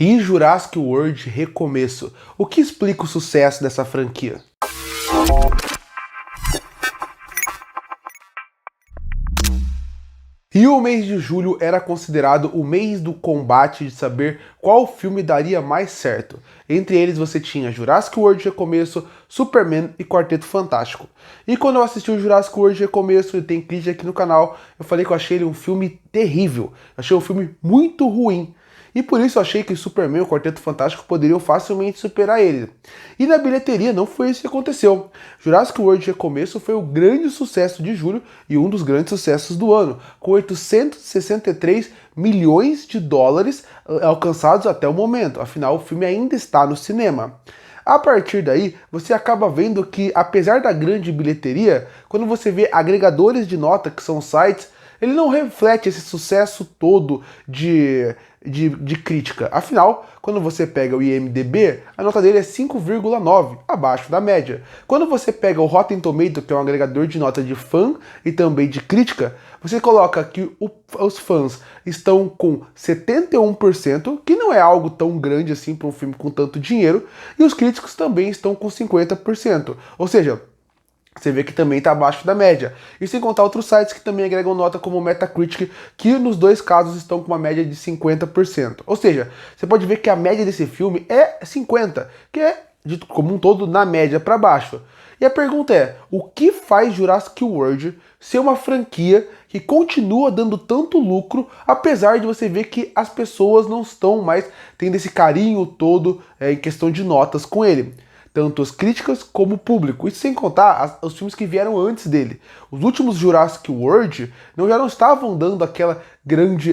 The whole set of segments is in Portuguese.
E Jurassic World Recomeço. O que explica o sucesso dessa franquia? E o mês de julho era considerado o mês do combate de saber qual filme daria mais certo. Entre eles você tinha Jurassic World Recomeço, Superman e Quarteto Fantástico. E quando eu assisti o Jurassic World Recomeço, e tem vídeo aqui no canal, eu falei que eu achei ele um filme terrível. Eu achei um filme muito ruim. E por isso eu achei que Superman e o Quarteto Fantástico poderiam facilmente superar ele. E na bilheteria não foi isso que aconteceu. Jurassic World Recomeço foi o grande sucesso de julho e um dos grandes sucessos do ano, com 863 milhões de dólares alcançados até o momento. Afinal, o filme ainda está no cinema. A partir daí, você acaba vendo que, apesar da grande bilheteria, quando você vê agregadores de nota, que são sites, ele não reflete esse sucesso todo de crítica. Afinal, quando você pega o IMDb, a nota dele é 5,9, abaixo da média. Quando você pega o Rotten Tomato, que é um agregador de nota de fã e também de crítica, você coloca que os fãs estão com 71%, que não é algo tão grande assim para um filme com tanto dinheiro, e os críticos também estão com 50%. Ou seja, você vê que também está abaixo da média. E sem contar outros sites que também agregam nota como o Metacritic, que nos dois casos estão com uma média de 50%. Ou seja, você pode ver que a média desse filme é 50, que é, dito como um todo, na média para baixo. E a pergunta é, o que faz Jurassic World ser uma franquia que continua dando tanto lucro, apesar de você ver que as pessoas não estão mais tendo esse carinho todo em questão de notas com ele? Tanto as críticas como o público. Isso sem contar os filmes que vieram antes dele. Os últimos Jurassic World já não estavam dando aquela grande.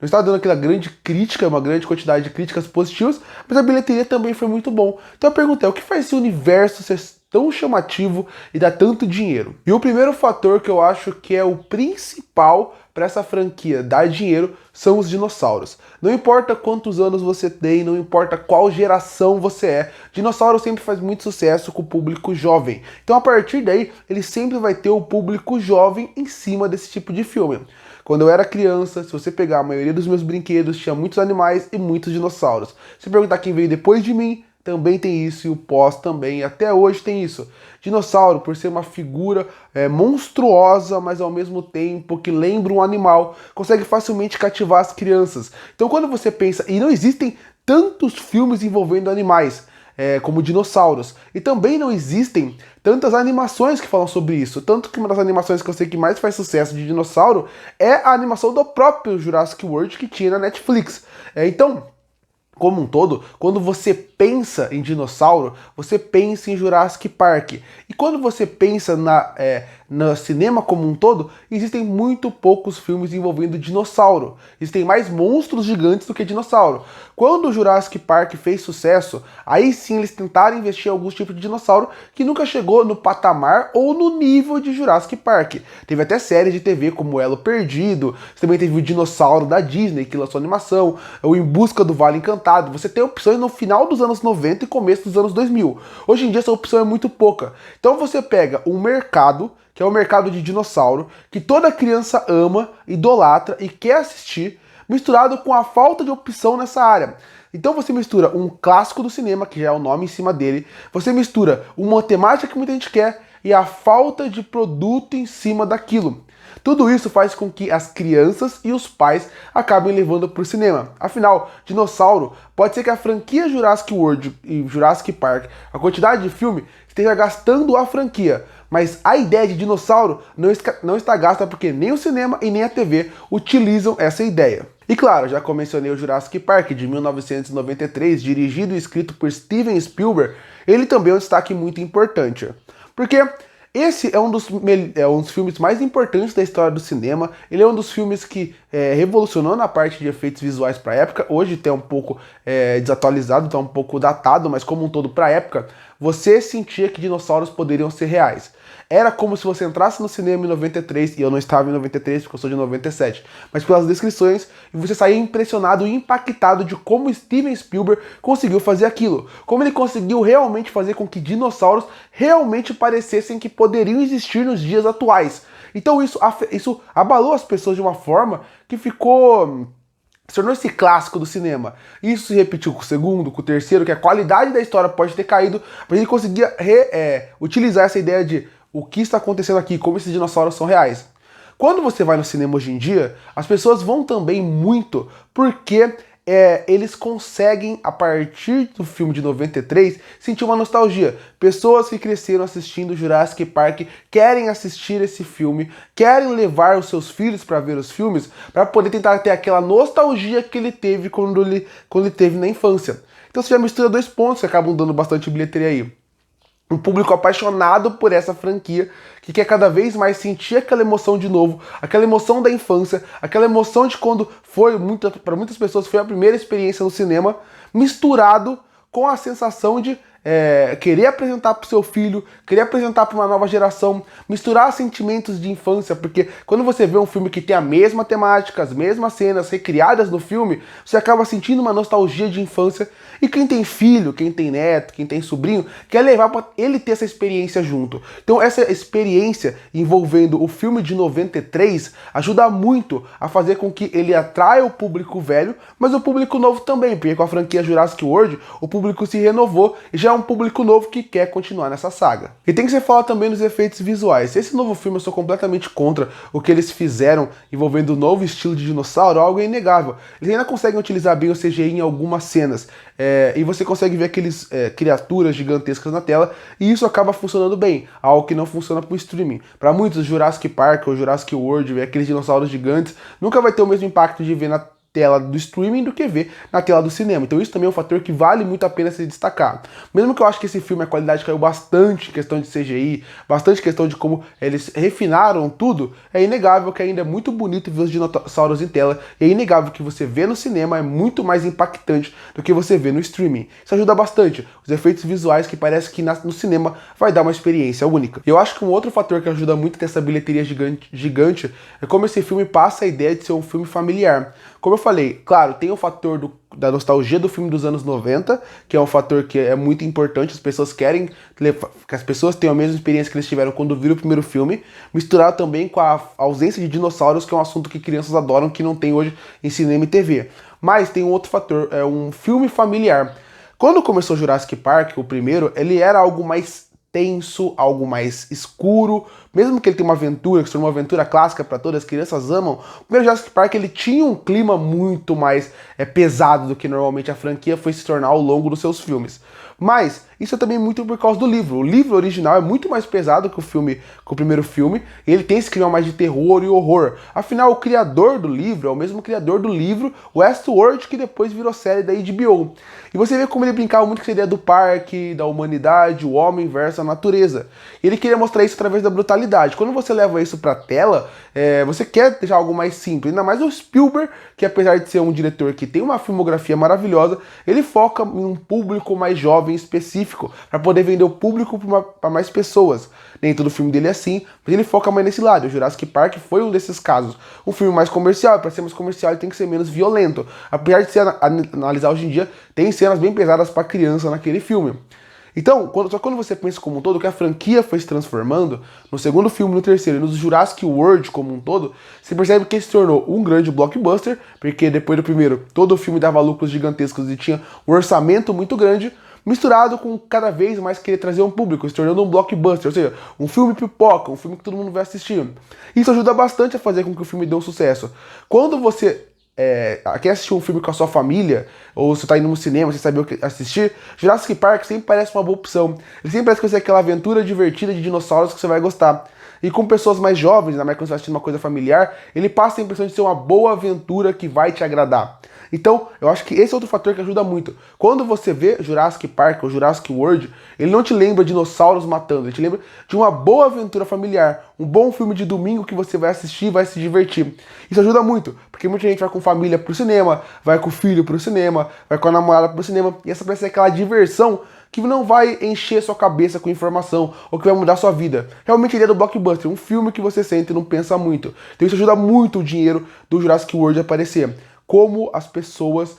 Não estava dando aquela grande crítica, uma grande quantidade de críticas positivas, mas a bilheteria também foi muito bom. Então a pergunta é, o que faz esse universo ser tão chamativo e dar tanto dinheiro? E o primeiro fator que eu acho que é o principal para essa franquia dar dinheiro são os dinossauros. Não importa quantos anos você tem, não importa qual geração você é, dinossauro sempre faz muito sucesso com o público jovem. Então a partir daí, ele sempre vai ter o público jovem em cima desse tipo de filme. Quando eu era criança, se você pegar a maioria dos meus brinquedos, tinha muitos animais e muitos dinossauros. Se perguntar quem veio depois de mim, também tem isso, e o pós também, até hoje tem isso. Dinossauro, por ser uma figura monstruosa, mas ao mesmo tempo que lembra um animal, consegue facilmente cativar as crianças. Então quando você pensa, e não existem tantos filmes envolvendo animais, como dinossauros, e também não existem tantas animações que falam sobre isso, tanto que uma das animações que eu sei que mais faz sucesso de dinossauro é a animação do próprio Jurassic World que tinha na Netflix. Então, como um todo, quando você pensa em dinossauro, você pensa em Jurassic Park. E quando você pensa no cinema como um todo, existem muito poucos filmes envolvendo dinossauro. Existem mais monstros gigantes do que dinossauro. Quando o Jurassic Park fez sucesso, aí sim eles tentaram investir em alguns tipos de dinossauro que nunca chegou no patamar ou no nível de Jurassic Park. Teve até séries de TV como Elo Perdido, você também teve o Dinossauro da Disney que lançou animação, o Em Busca do Vale Encantado. Você tem opções no final dos anos 90 e começo dos anos 2000. Hoje em dia essa opção é muito pouca. Então você pega um mercado, que é o mercado de dinossauro, que toda criança ama, idolatra e quer assistir, misturado com a falta de opção nessa área. Então você mistura um clássico do cinema, que já é o nome em cima dele, você mistura uma temática que muita gente quer e a falta de produto em cima daquilo. Tudo isso faz com que as crianças e os pais acabem levando para o cinema. Afinal, dinossauro, pode ser que a franquia Jurassic World e Jurassic Park, a quantidade de filme, esteja gastando a franquia. Mas a ideia de dinossauro não está gasta porque nem o cinema e nem a TV utilizam essa ideia. E claro, já que eu mencionei o Jurassic Park de 1993, dirigido e escrito por Steven Spielberg, ele também é um destaque muito importante. Porque esse é um dos filmes mais importantes da história do cinema. Ele é um dos filmes que revolucionou na parte de efeitos visuais para a época. Hoje está um pouco desatualizado, está um pouco datado, mas como um todo para a época, você sentia que dinossauros poderiam ser reais. Era como se você entrasse no cinema em 93, e eu não estava em 93 porque eu sou de 97, mas pelas descrições, e você saía impressionado e impactado de como Steven Spielberg conseguiu fazer aquilo. Como ele conseguiu realmente fazer com que dinossauros realmente parecessem que poderiam existir nos dias atuais. Então isso abalou as pessoas de uma forma que ficou se tornou esse clássico do cinema. Isso se repetiu com o segundo, com o terceiro, que a qualidade da história pode ter caído, mas ele conseguia utilizar essa ideia de o que está acontecendo aqui, como esses dinossauros são reais. Quando você vai no cinema hoje em dia, as pessoas vão também muito porque eles conseguem, a partir do filme de 93, sentir uma nostalgia. Pessoas que cresceram assistindo Jurassic Park querem assistir esse filme, querem levar os seus filhos para ver os filmes, para poder tentar ter aquela nostalgia que ele teve quando ele teve na infância. Então você já mistura dois pontos que acabam dando bastante bilheteria aí. Um público apaixonado por essa franquia, que quer cada vez mais sentir aquela emoção de novo, aquela emoção da infância, aquela emoção de quando para muitas pessoas foi a primeira experiência no cinema, misturado com a sensação de querer apresentar para o seu filho, querer apresentar para uma nova geração, misturar sentimentos de infância, porque quando você vê um filme que tem a mesma temática, as mesmas cenas recriadas no filme, você acaba sentindo uma nostalgia de infância. E quem tem filho, quem tem neto, quem tem sobrinho, quer levar para ele ter essa experiência junto. Então essa experiência envolvendo o filme de 93 ajuda muito a fazer com que ele atraia o público velho, mas o público novo também, porque com a franquia Jurassic World, o público se renovou e já é um público novo que quer continuar nessa saga. E tem que ser falado também dos efeitos visuais. Esse novo filme eu sou completamente contra o que eles fizeram envolvendo o novo estilo de dinossauro, algo é inegável. Eles ainda conseguem utilizar bem o CGI em algumas cenas, e você consegue ver aqueles criaturas gigantescas na tela, e isso acaba funcionando bem, algo que não funciona para o streaming. Para muitos, Jurassic Park ou Jurassic World, ver aqueles dinossauros gigantes, nunca vai ter o mesmo impacto de ver na tela do streaming do que ver na tela do cinema. Então isso também é um fator que vale muito a pena se destacar. Mesmo que eu acho que esse filme, a qualidade caiu bastante em questão de CGI, bastante questão de como eles refinaram tudo, é inegável que ainda é muito bonito ver os dinossauros em tela, e é inegável que você vê no cinema é muito mais impactante do que você vê no streaming. Isso ajuda bastante. Os efeitos visuais que parece que no cinema vai dar uma experiência única. Eu acho que um outro fator que ajuda muito a ter essa bilheteria gigante é como esse filme passa a ideia de ser um filme familiar. Como eu falei, claro, tem o fator da nostalgia do filme dos anos 90, que é um fator que é muito importante, as pessoas querem que as pessoas tenham a mesma experiência que eles tiveram quando viram o primeiro filme, misturado também com a ausência de dinossauros, que é um assunto que crianças adoram, que não tem hoje em cinema e TV. Mas tem um outro fator, é um filme familiar. Quando começou Jurassic Park, o primeiro, ele era algo mais tenso, algo mais escuro, mesmo que ele tenha uma aventura, que seja uma aventura clássica para todas as crianças amam, o primeiro Jurassic Park ele tinha um clima muito mais pesado do que normalmente a franquia foi se tornar ao longo dos seus filmes. Mas isso é também muito por causa do livro. O livro original é muito mais pesado que o primeiro filme, e ele tem esse clima mais de terror e horror. Afinal, o criador do livro é o mesmo criador do livro Westworld, que depois virou série da HBO. E você vê como ele brincava muito com essa ideia do parque, da humanidade, o homem versus a natureza. E ele queria mostrar isso através da brutalidade. Quando você leva isso pra tela, você quer deixar algo mais simples. Ainda mais o Spielberg, que apesar de ser um diretor que tem uma filmografia maravilhosa, ele foca em um público mais jovem específico, para poder vender o público para mais pessoas. Nem todo filme dele é assim, mas ele foca mais nesse lado. O Jurassic Park foi um desses casos. Um filme mais comercial, para ser mais comercial ele tem que ser menos violento. Apesar de analisar hoje em dia, tem cenas bem pesadas para criança naquele filme. Então, só quando você pensa como um todo, que a franquia foi se transformando, no segundo filme, no terceiro e no Jurassic World como um todo, você percebe que ele se tornou um grande blockbuster, porque depois do primeiro, todo o filme dava lucros gigantescos e tinha um orçamento muito grande, misturado com cada vez mais querer trazer um público, se tornando um blockbuster, ou seja, um filme pipoca, um filme que todo mundo vai assistir. Isso ajuda bastante a fazer com que o filme dê um sucesso. Quando você quer assistir um filme com a sua família, ou você tá indo no cinema sem saber o que assistir, Jurassic Park sempre parece uma boa opção. Ele sempre parece que vai ser aquela aventura divertida de dinossauros que você vai gostar. E com pessoas mais jovens, ainda mais quando você vai assistindo uma coisa familiar, ele passa a impressão de ser uma boa aventura que vai te agradar. Então, eu acho que esse é outro fator que ajuda muito. Quando você vê Jurassic Park ou Jurassic World, ele não te lembra de dinossauros matando, ele te lembra de uma boa aventura familiar, um bom filme de domingo que você vai assistir e vai se divertir. Isso ajuda muito, porque muita gente vai com família pro cinema, vai com o filho pro cinema, vai com a namorada pro cinema, e essa vai ser aquela diversão que não vai encher sua cabeça com informação ou que vai mudar sua vida. Realmente a ideia do blockbuster, um filme que você sente e não pensa muito. Então isso ajuda muito o dinheiro do Jurassic World a aparecer. Como as pessoas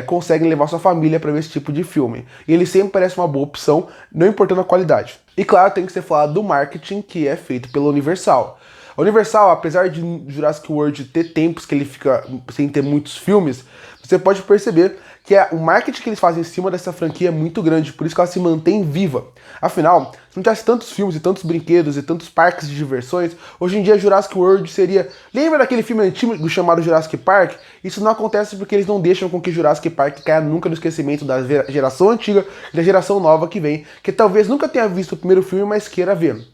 conseguem levar sua família para ver esse tipo de filme. E ele sempre parece uma boa opção, não importando a qualidade. E claro, tem que ser falado do marketing que é feito pela Universal. A Universal, apesar de Jurassic World ter tempos que ele fica sem ter muitos filmes, você pode perceber que o marketing que eles fazem em cima dessa franquia é muito grande, por isso que ela se mantém viva. Afinal, se não tivesse tantos filmes e tantos brinquedos e tantos parques de diversões, hoje em dia Jurassic World seria... Lembra daquele filme antigo chamado Jurassic Park? Isso não acontece porque eles não deixam com que Jurassic Park caia nunca no esquecimento da geração antiga e da geração nova que vem, que talvez nunca tenha visto o primeiro filme, mas queira ver.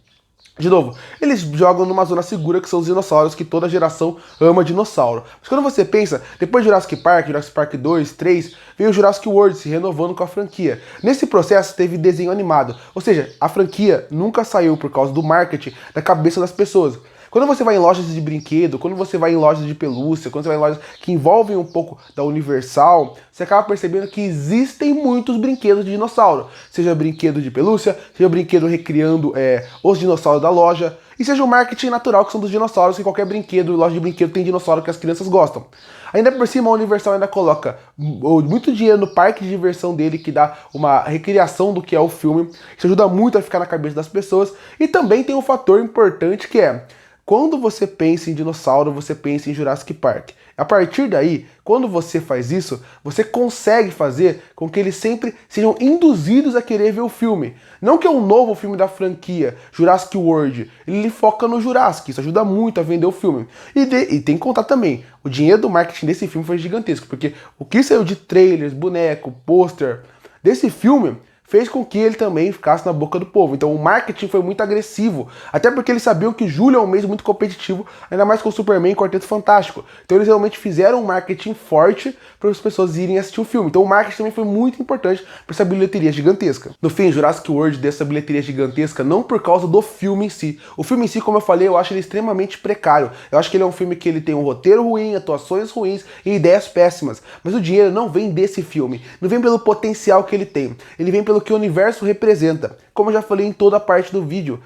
De novo, eles jogam numa zona segura que são os dinossauros, que toda geração ama dinossauro. Mas quando você pensa, depois de Jurassic Park 2, 3, veio o Jurassic World se renovando com a franquia. Nesse processo teve desenho animado, ou seja, a franquia nunca saiu por causa do marketing da cabeça das pessoas. Quando você vai em lojas de brinquedo, quando você vai em lojas de pelúcia, quando você vai em lojas que envolvem um pouco da Universal, você acaba percebendo que existem muitos brinquedos de dinossauro. Seja brinquedo de pelúcia, seja brinquedo recriando os dinossauros da loja, e seja o marketing natural que são dos dinossauros, que qualquer brinquedo, loja de brinquedo tem dinossauro que as crianças gostam. Ainda por cima, a Universal ainda coloca muito dinheiro no parque de diversão dele, que dá uma recriação do que é o filme. Isso ajuda muito a ficar na cabeça das pessoas. E também tem um fator importante que é... Quando você pensa em dinossauro, você pensa em Jurassic Park. A partir daí, quando você faz isso, você consegue fazer com que eles sempre sejam induzidos a querer ver o filme. Não que é um novo filme da franquia, Jurassic World, ele foca no Jurassic, isso ajuda muito a vender o filme. E tem que contar também, o dinheiro do marketing desse filme foi gigantesco, porque o que saiu de trailers, boneco, pôster desse filme... fez com que ele também ficasse na boca do povo. Então o marketing foi muito agressivo, até porque eles sabiam que julho é um mês muito competitivo, ainda mais com o Superman e Quarteto Fantástico. Então eles realmente fizeram um marketing forte para as pessoas irem assistir o filme. Então o marketing também foi muito importante para essa bilheteria gigantesca. No fim, Jurassic World dessa bilheteria gigantesca não por causa do filme em si. O filme em si, como eu falei, eu acho ele extremamente precário. Eu acho que ele é um filme que ele tem um roteiro ruim, atuações ruins e ideias péssimas. Mas o dinheiro não vem desse filme, não vem pelo potencial que ele tem. Ele vem pelo que o universo representa. Como eu já falei em toda a parte do vídeo,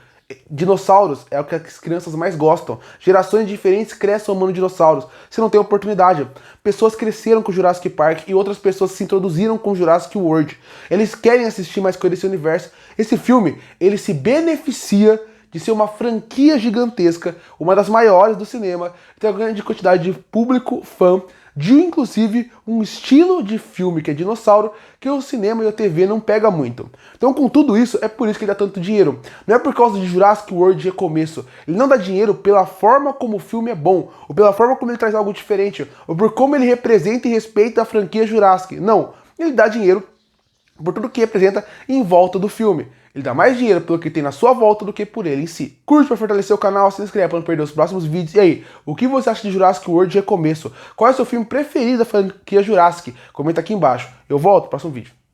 dinossauros é o que as crianças mais gostam. Gerações diferentes crescem amando dinossauros. Você não tem oportunidade. Pessoas cresceram com Jurassic Park e outras pessoas se introduziram com Jurassic World. Eles querem assistir mais coisas desse universo. Esse filme, ele se beneficia de ser uma franquia gigantesca, uma das maiores do cinema, tem uma grande quantidade de público fã, de inclusive um estilo de filme que é dinossauro, que o cinema e a TV não pega muito. Então com tudo isso, é por isso que ele dá tanto dinheiro. Não é por causa de Jurassic World Recomeço. Ele não dá dinheiro pela forma como o filme é bom, ou pela forma como ele traz algo diferente, ou por como ele representa e respeita a franquia Jurassic. Não, ele dá dinheiro por tudo que representa em volta do filme. Ele dá mais dinheiro pelo que tem na sua volta do que por ele em si. Curte para fortalecer o canal, se inscreve para não perder os próximos vídeos. E aí, o que você acha de Jurassic World Recomeço? Qual é o seu filme preferido da franquia Jurassic? Comenta aqui embaixo. Eu volto no próximo vídeo.